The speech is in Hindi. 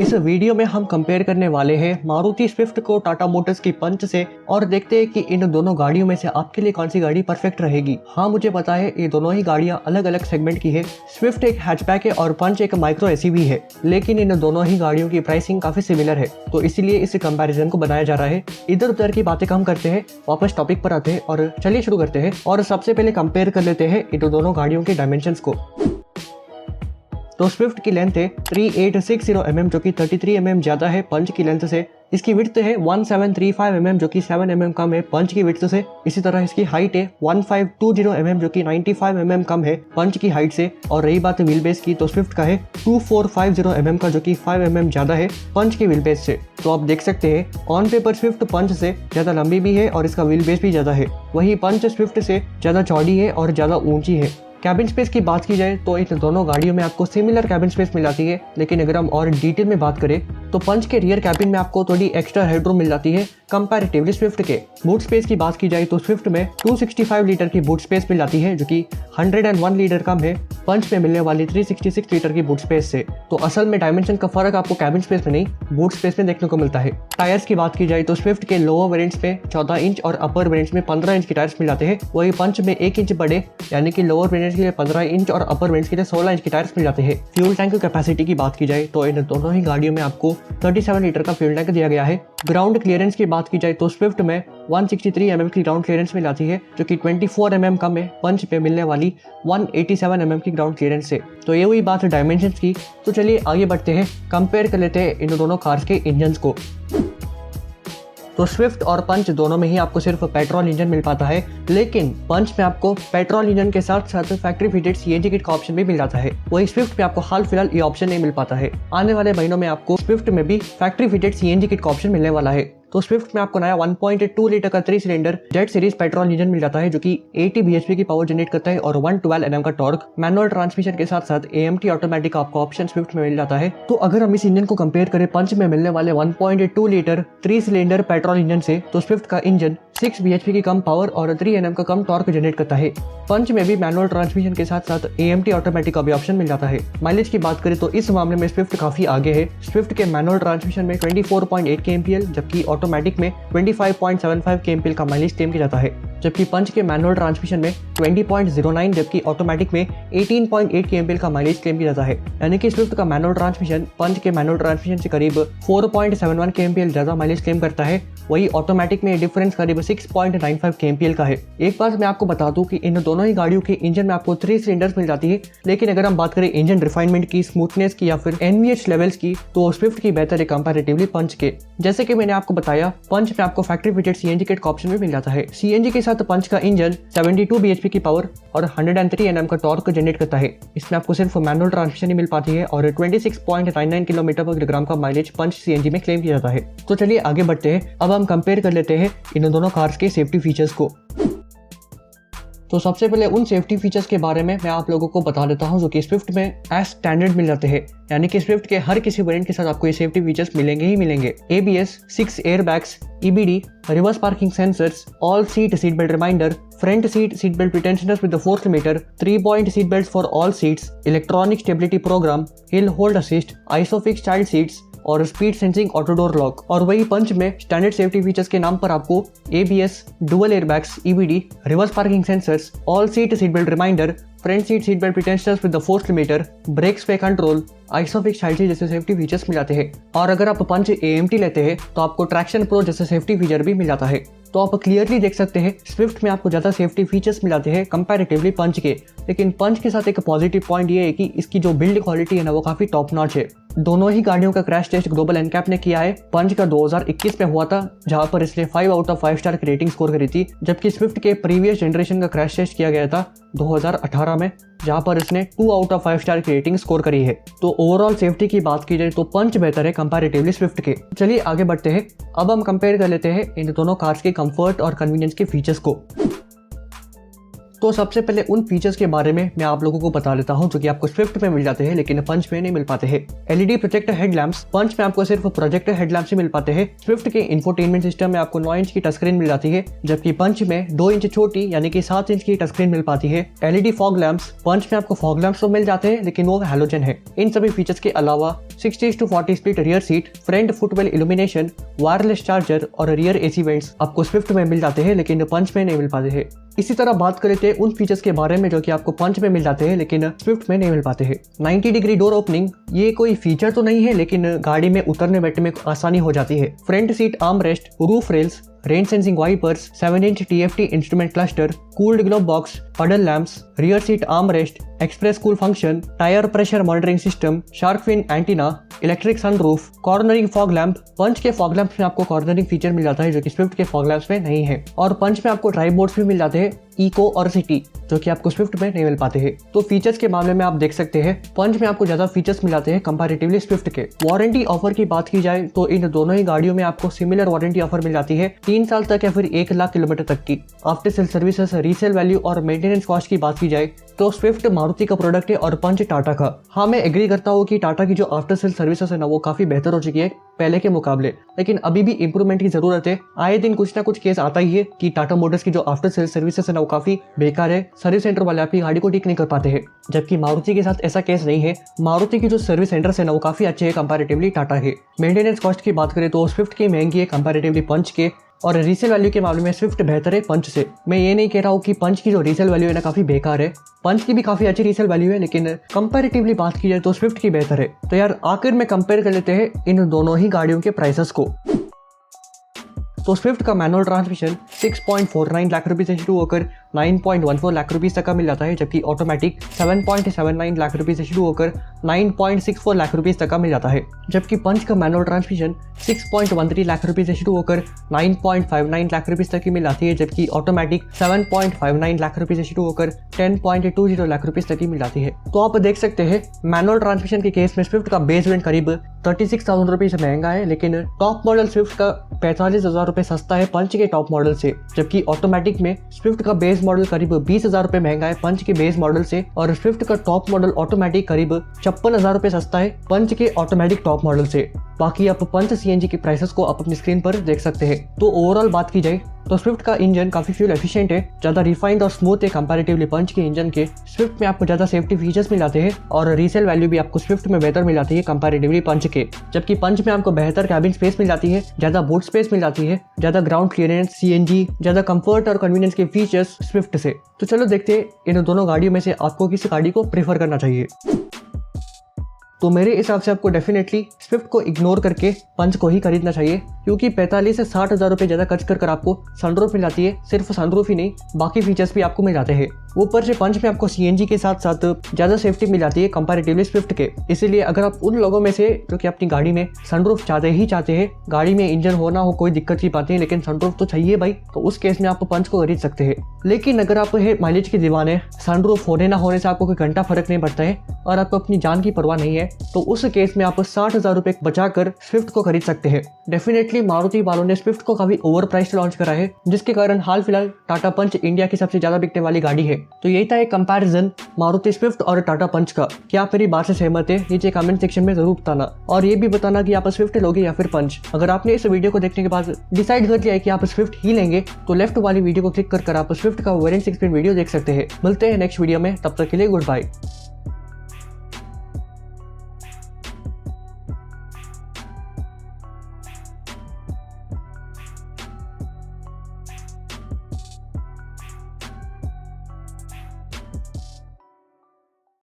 इस वीडियो में हम कंपेयर करने वाले हैं मारुति स्विफ्ट को टाटा मोटर्स की पंच से और देखते हैं कि इन दोनों गाड़ियों में से आपके लिए कौन सी गाड़ी परफेक्ट रहेगी। हाँ, मुझे पता है ये दोनों ही गाड़ियां अलग अलग सेगमेंट की है। स्विफ्ट एक हैचबैक है और पंच एक माइक्रो एसयूवी है, लेकिन इन दोनों ही गाड़ियों की प्राइसिंग काफी सिमिलर है, तो इसीलिए इस कंपैरिजन को बनाया जा रहा है। इधर उधर की बातें कम करते हैं, वापस टॉपिक पर आते हैं और चलिए शुरू करते हैं। और सबसे पहले कंपेयर कर लेते हैं इन दोनों गाड़ियों के डायमेंशंस को। तो स्विफ्ट की लेंथ है 3860 mm जो कि 33 mm ज्यादा है पंच की लेंथ से। इसकी विड्थ है 1735 mm जो कि 7 mm कम है पंच की विड्थ से। इसी तरह इसकी हाइट है 1520 mm जो कि 95 mm कम है पंच की हाइट से। और रही बात व्हील बेस की, तो स्विफ्ट का है 2450 mm का जो कि 5 mm ज्यादा है पंच की व्हील बेस से। तो आप देख सकते हैं ऑन पेपर स्विफ्ट पंच से ज्यादा लंबी भी है और इसका व्हील बेस भी ज्यादा है, वही पंच स्विफ्ट से ज्यादा चौड़ी है और ज्यादा ऊंची है। कैबिन स्पेस की बात की जाए तो इन दोनों गाड़ियों में आपको सिमिलर कैबिन स्पेस मिल जाती है, लेकिन अगर हम और डिटेल में बात करें तो पंच के रियर कैबिन में आपको थोड़ी एक्स्ट्रा हेडरूम मिल जाती है कंपैरेटिवली स्विफ्ट के। बूट स्पेस की बात की जाए तो स्विफ्ट में 265 लीटर की बूट स्पेस मिल जाती है जो कि 101 लीटर कम है पंच में मिलने वाली 366 लीटर की बूट स्पेस से। तो असल में डायमेंशन का फर्क आपको कैबिन स्पेस में नहीं, बूट स्पेस में देखने को मिलता है। टायर्स की बात की जाए तो स्विफ्ट के लोअर वेरिएंट्स में 14 इंच और अपर वेरिएंट्स में 15 इंच के टायर्स मिल जाते हैं, वही पंच में 1 इंच बड़े यानी कि लोअर वेरिएंट्स के लिए 15 इंच और अपर वेरिएंट्स के लिए 16 इंच के टायर्स मिल जाते हैं। फ्यूल टैंक कैपेसिटी की बात की जाए तो इन दोनों ही गाड़ियों में आपको 37 लीटर का फ्यूल टैंक दिया गया है। ग्राउंड क्लियरेंस की बात की जाए तो स्विफ्ट में 163 mm की ग्राउंड क्लियरेंस मिल जाती है जो कि 24 mm कम है पंच पे मिलने वाली 187 mm की ग्राउंड क्लियरेंस से। तो ये हुई बात डायमेंशंस की। तो चलिए आगे बढ़ते हैं, कंपेयर कर लेते हैं इन दोनों कार्स के इंजन्स को। तो स्विफ्ट और पंच दोनों में ही आपको सिर्फ पेट्रोल इंजन मिल पाता है, लेकिन पंच में आपको पेट्रोल इंजन के साथ साथ फैक्ट्री फिटेड सीएनजी किट का ऑप्शन भी मिल जाता है। वही स्विफ्ट में आपको हाल फिलहाल ये ऑप्शन नहीं मिल पाता है। आने वाले महीनों में आपको स्विफ्ट में भी फैक्ट्री फिटेड सीएनजी किट का ऑप्शन मिलने वाला है। तो स्विफ्ट में आपको नया 1.2 लीटर का 3 cylinder jet series petrol engine मिल जाता है जो कि 80 bhp की पावर जनरेट करता है और 112 Nm का टॉर्क। मैनुअल ट्रांसमिशन के साथ साथ AMT ऑटोमेटिक आपको ऑप्शन स्विफ्ट में मिल जाता है। तो अगर हम इस इंजन को कंपेयर करें पंच में मिलने वाले 1.2 लीटर 3 सिलेंडर पेट्रोल इंजन से, तो स्विफ्ट का इंजन 6 bhp की कम पावर और 3 Nm का कम टॉर्क जनरेट करता है। पंच में भी मैनुअल ट्रांसमिशन के साथ साथ AMT ऑटोमेटिक का भी ऑप्शन मिल जाता है। माइलेज की बात करें तो इस मामले में स्विफ्ट काफी आगे है। स्विफ्ट के मैनुअल ट्रांसमिशन में 24.8 kmpl जबकि ऑटोमेटिक में 25.75 kmpl का माइलेज क्लेम किया जाता है, जबकि पंच के मैनुअल ट्रांसमिशन में 20.09 जबकि ऑटोमेटिक में 18.8 kmpl का माइलेज क्लेम किया जाता है। यानी कि स्विफ्ट का मैनुअल ट्रांसमिशन पंच के मैनुअल ट्रांसमिशन से करीब 4.71 kmpl ज्यादा माइलेज क्लेम करता है, वही ऑटोमेटिक में डिफरेंस करीब 6.95 kmpl का है। एक बात मैं आपको बता दूं कि इन दोनों ही गाड़ियों के इंजन में आपको 3 सिलेंडर्स मिल जाती है, लेकिन अगर हम बात करें इंजन रिफाइनमेंट की, स्मूथनेस की या फिर NVH लेवल्स की, तो स्विफ्ट की बेहतर है कंपैरेटिवली पंच के। जैसे कि मैंने आपको बताया, पंच में आपको फैक्ट्री फिटेड सीएनजी किट का ऑप्शन भी मिल जाता है। सीएनजी के साथ पंच का इंजन 72 bhp की पावर और 103 Nm का टॉर्क जनरेट करता है। इसमें आपको सिर्फ मैनुअल ट्रांसमिशन ही मिल पाती है और 26.99 km/g का माइलेज पंच सीएनजी में क्लेम किया जाता है। तो चलिए आगे बढ़ते हैं, अब हम कंपेयर कर लेते हैं इन दोनों कार्स के सेफ्टी फीचर्स को। तो सबसे पहले उन सेफ्टी फीचर्स के बारे में मैं आप लोगों को बता देता हूं जो कि स्विफ्ट में एज स्टैंडर्ड मिल जाते हैं, यानी कि स्विफ्ट के हर किसी वेरिएंट के साथ आपको ये सेफ्टी फीचर्स मिलेंगे ही मिलेंगे। ABS, 6 airbags, EBD, reverse parking sensors, all seat seat belt reminder, front seat belt pretensioners with 4 litre, 3-point seat belt for all seats, electronic stability programme, hill hold assist, isofix child seats और speed sensing auto door lock. और वही पंच में स्टैंडर्ड सेफ्टी फीचर्स के नाम पर आपको ABS, dual airbags, EBD, reverse parking sensors, all seat belt reminder, front seat belt pretensioners with 4 litre, brakes पे कंट्रोल, आइसोफिक्स चाइल्ड सीट जैसे सेफ्टी फीचर्स मिल जाते हैं। और अगर आप पंच AMT लेते हैं तो आपको ट्रैक्शन प्रो जैसे सेफ्टी फीचर भी मिल जाता है। तो आप क्लियरली देख सकते हैं स्विफ्ट में आपको ज्यादा सेफ्टी फीचर्स मिल जाते हैं कंपैरेटिवली पंच के, लेकिन पंच के साथ एक पॉजिटिव पॉइंट ये है कि इसकी जो बिल्ड क्वालिटी है ना वो काफी टॉप नॉच है। दोनों ही गाड़ियों का क्रैश टेस्ट ग्लोबल एनकैप ने किया है। पंच का 2021 में हुआ था जहां पर इसने 5 आउट ऑफ 5 स्टार की रेटिंग स्कोर करी थी, जबकि स्विफ्ट के प्रीवियस जनरेशन का क्रैश टेस्ट किया गया था 2018 में जहां पर इसने 2 आउट ऑफ 5 स्टार की रेटिंग स्कोर करी है। तो ओवरऑल सेफ्टी की बात की जाए तो पंच बेहतर है कंपैरेटिवली स्विफ्ट के। चलिए आगे बढ़ते हैं, अब हम कंपेयर कर लेते हैं इन दोनों कार्स के कंफर्ट और कन्वीनियंस के फीचर्स को। तो सबसे पहले उन फीचर्स के बारे में मैं आप लोगों को बता देता हूँ जो कि आपको स्विफ्ट में मिल जाते हैं लेकिन पंच में नहीं मिल पाते हैं। एलईडी प्रोजेक्टर हेडलैम्प्स पंच में आपको सिर्फ प्रोजेक्टर हेडलैम्प्स ही मिल पाते हैं। स्विफ्ट के इंफोटेनमेंट सिस्टम में आपको 9 इंच की टच स्क्रीन मिल जाती है, जबकि पंच में 2 इंच छोटी यानी कि 7 इंच की टच स्क्रीन मिल पाती है। एलईडी फॉग लैंप्स पंच में आपको फॉग लैंप्स तो मिल जाते हैं लेकिन वो हैलोजन है। इन सभी फीचर्स के अलावा 60:40 split rear seat, front footwell illumination, wireless charger और रियर एसी वेंट्स आपको स्विफ्ट में मिल जाते हैं लेकिन पंच में नहीं मिल पाते हैं। इसी तरह बात कर लेते हैं उन फीचर्स के बारे में जो कि आपको पंच में मिल जाते हैं लेकिन स्विफ्ट में नहीं मिल पाते हैं। 90 डिग्री डोर ओपनिंग ये कोई फीचर तो नहीं है लेकिन गाड़ी में उतरने बैठने में आसानी हो जाती है। Front seat arm rest, roof rails, rain sensing wipers, 7 inch TFT instrument cluster, cooled glove box, puddle lamps, rear seat arm rest, express cool function, tyre pressure monitoring system, shark fin antenna, electric sunroof, cornering fog lamp. Punch के फॉग लैंप्स में आपको कॉर्नरिंग फीचर मिल जाता है जो कि स्विफ्ट के फॉग लैंप्स में नहीं है। और पंच में आपको ड्राइव मोड्स भी मिल जाते हैं, इको और सिटी, जो कि आपको स्विफ्ट में नहीं मिल पाते हैं। तो फीचर्स के मामले में आप देख सकते हैं पंच में आपको ज्यादा फीचर्स मिल जाते हैं कंपैरेटिवली स्विफ्ट के। वारंटी ऑफर की बात की जाए तो इन दोनों ही गाड़ियों में आपको सिमिलर वारंटी ऑफर मिल जाती है, 3 साल तक या फिर 1 लाख किलोमीटर तक की। After sale services, resale value और मेंटेनेंस कॉस्ट की बात की जाए तो स्विफ्ट मारुति का प्रोडक्ट है और पंच टाटा का। हाँ, मैं एग्री करता हूँ कि टाटा की जो आफ्टर सेल सर्विसेज है ना वो काफी बेहतर हो चुकी है पहले के मुकाबले, लेकिन अभी भी इंप्रूवमेंट की जरूरत है। आए दिन कुछ ना कुछ केस आता ही है कि टाटा मोटर्स की जो आफ्टर सेल सर्विसेज है ना वो काफी बेकार है, सर्विस सेंटर वाले आपकी गाड़ी को ठीक नहीं कर पाते हैं, जबकि मारुति के साथ ऐसा केस नहीं है। मारुति की जो सर्विस सेंटर्स है ना वो काफी अच्छे है कंपैरेटिवली टाटा के। मेंटेनेंस कॉस्ट की बात करें तो स्विफ्ट की महंगी है कंपैरेटिवली पंच के, और रीसेल वैल्यू के मामले में स्विफ्ट बेहतर है पंच से। मैं ये नहीं कह रहा हूँ कि पंच की जो रीसेल वैल्यू है ना काफी बेकार है, पंच की भी काफी अच्छी रीसेल वैल्यू है, लेकिन कंपैरेटिवली बात की जाए तो स्विफ्ट की बेहतर है। तो यार आखिर में कंपेयर कर लेते हैं इन दोनों ही गाड़ियों के प्राइसेस को। तो स्विफ्ट का मैनुअल ट्रांसमिशन 6.49 लाख रुपये से शुरू होकर 9.14 लाख रुपीस तक का मिल जाता है, जबकि ऑटोमेटिक 7.79 लाख रुपये से शुरू होकर 9.64 लाख रुपीस तक का मिल जाता है। जबकि पंच का मैनुअल ट्रांसमिशन 6.13 लाख रुपये से शुरू होकर 9.59 लाख रुपीस तक की मिल जाती है, जबकि ऑटोमेटिक 7.59 लाख रुपये से शुरू होकर 10.20 लाख रुपीस तक की मिल जाती है। तो आप देख सकते हैं मैनुअल ट्रांसमिशन के केस में स्विफ्ट का बेस वेरिएंट करीब 36,000 रुपये से महंगा है, लेकिन टॉप मॉडल स्विफ्ट का 45,000 रुपये सस्ता है पंच के टॉप मॉडल से। जबकि ऑटोमेटिक में स्विफ्ट का बेस मॉडल करीब 20,000 रुपये महंगा है पंच के बेस मॉडल से, और स्विफ्ट का टॉप मॉडल ऑटोमेटिक करीब 56,000 रुपये सस्ता है पंच के ऑटोमेटिक टॉप मॉडल से। बाकी आप पंच CNG की प्राइसेस को आप अपनी स्क्रीन पर देख सकते हैं। तो ओवरऑल बात की जाए तो स्विफ्ट का इंजन काफी फ्यूल एफिशिएंट है, ज्यादा रिफाइंड और स्मूथ है कंपैरेटिवली पंच के इंजन के। स्विफ्ट में आपको ज्यादा सेफ्टी फीचर्स मिल जाते हैं और रीसेल वैल्यू भी आपको स्विफ्ट में बेहतर मिल जाती है कंपैरेटिवली पंच के। जबकि पंच में आपको बेहतर कैबिन स्पेस मिल जाती है, ज्यादा बूट स्पेस मिल जाती है, ज्यादा ग्राउंड क्लियरेंस, CNG, ज्यादा कंफर्ट और कन्वीनियंस के फीचर्स स्विफ्ट से। तो चलो देखते हैं इन दोनों गाड़ियों में से आपको किस गाड़ी को प्रेफर करना चाहिए। तो मेरे हिसाब से आपको डेफिनेटली स्विफ्ट को इग्नोर करके पंच को ही खरीदना चाहिए, क्योंकि 45 से 60,000 रुपये ज़्यादा खर्च कर आपको सनरूफ मिल जाती है। सिर्फ सनरूफ ही नहीं, बाकी फीचर्स भी आपको मिल जाते हैं। ऊपर से पंच में आपको CNG के साथ साथ ज़्यादा सेफ्टी मिल जाती है कंपैरेटिवली स्विफ्ट के। इसीलिए अगर आप उन लोगों में से जो कि अपनी गाड़ी में सनरूफ चाहते हैं, गाड़ी में इंजन होना हो कोई दिक्कत की बात नहीं, लेकिन सनरूफ तो चाहिए भाई, तो उस केस में आप पंच को खरीद सकते हैं। लेकिन अगर आप माइलेज के दीवाने, सनरूफ होने ना होने से आपको कोई घंटा फर्क नहीं पड़ता है और आपको अपनी जान की परवाह नहीं है, तो उस केस में आप 60,000 रुपये बचाकर स्विफ्ट को खरीद सकते हैं। डेफिनेटली मारुति वालों ने स्विफ्ट को काफी ओवर प्राइस लॉन्च करा है, जिसके कारण हाल फिलहाल टाटा पंच इंडिया की सबसे ज्यादा बिकने वाली गाड़ी है। तो यही था एक कंपैरिजन मारुति स्विफ्ट और टाटा पंच का। क्या आप मेरी बात से सहमत है? नीचे कमेंट सेक्शन में जरूर बताना, और ये भी बताना कि आप स्विफ्ट लोगे या फिर पंच। अगर आपने इस वीडियो को देखने के बाद डिसाइड कर लिया है कि आप स्विफ्ट ही लेंगे, तो लेफ्ट वाली वीडियो को क्लिक कर आप स्विफ्ट का वेरिएंट 6 वीडियो देख सकते हैं। मिलते हैं नेक्स्ट वीडियो में, तब तक के लिए गुड बाय।